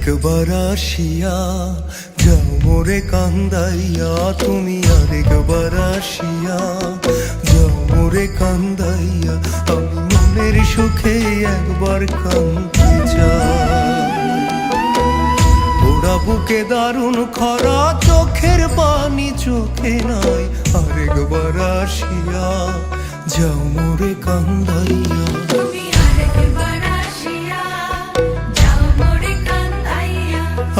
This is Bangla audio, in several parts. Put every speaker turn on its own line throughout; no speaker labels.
আরেকবার আসিয়া যাও মোরে কান্দাইয়া, তুমি আরেকবার আসিয়া যাও মোরে কান্দাইয়া। আমি মনের সুখে একবার কাঁদতে চাই। ওরা বুকে দারুণ খরা, চোখের পানি চোখে নাই। আরেকবার আসিয়া যাও মোরে কান্দাইয়া।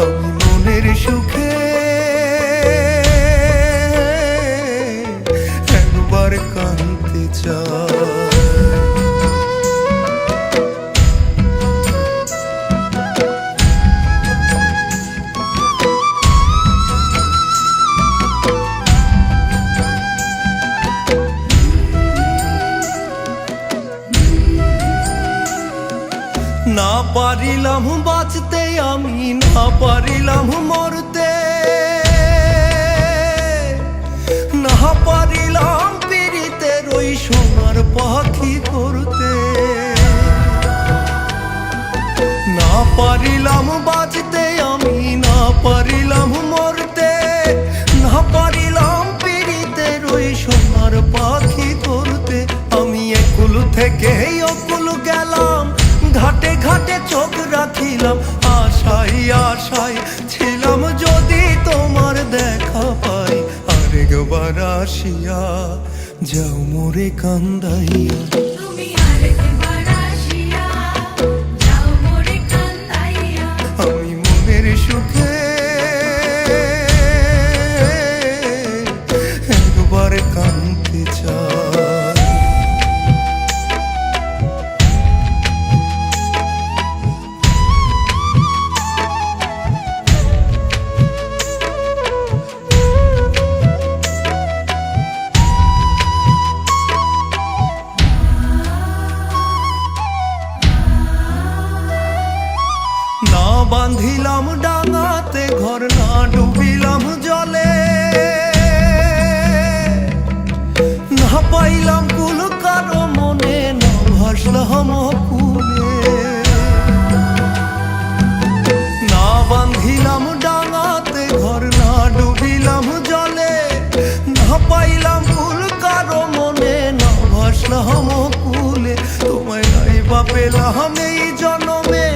আমি মনের সুখে একবার কাঁদতে চাই। না পারিলাম বাঁচতে আমি, না পারিলাম মরতে, না পারিলাম পীড়িতের ওই সোনার পাখি করতে। না পারিলাম বাঁচতে আমি, না পারিলাম মরতে, না পারিলাম পীড়িতের ওই সোনার পাখি করতে। আমি একুল থেকে অকুল গেলাম, ঘাটে ঘাটে চোখ রাখিলাম, আশাই আশাই ছিলাম যদি তোমার দেখা পাই। আরেকবার আসিয়া যাও মোরে কান্দাইয়া। আমি মনের সুখে একবার কাঁদতে চাই। না বাঁধিলাম ডাঙাতে ঘর, না ডুবিলাম জলে, না পাইলাম কুল কারো মনে, না ভাসলাম কুলে। না বাঁধিলাম ডাঙাতে ঘর, না ডুবিলাম জলে, না পাইলাম কুল কারো মনে, না ভাসলাম কুলে। তোমায় নাই বা পেলাম এই জনমে,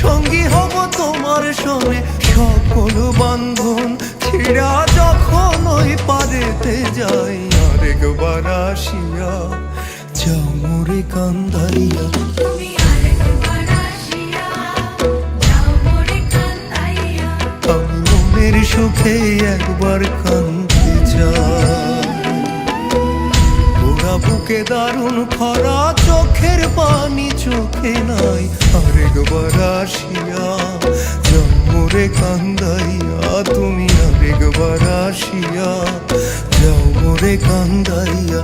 সঙ্গী হব তোমার সঙ্গে। সকল বান্ধন ছিড়া যখন ওই পারেতে যাই। আরেকবার আসিয়া যাও মোরে কান্দাইয়া। আমি মনের সুখে একবার কাঁদতে চাই। ওরা বুকে দারুণ খরা, চোখের পানি চোখে নাই। আরেকবার আসিয়া যাও মোরে কান্দাইয়া। তুমি আরেকবার আসিয়া যাও মোরে কান্দাইয়া।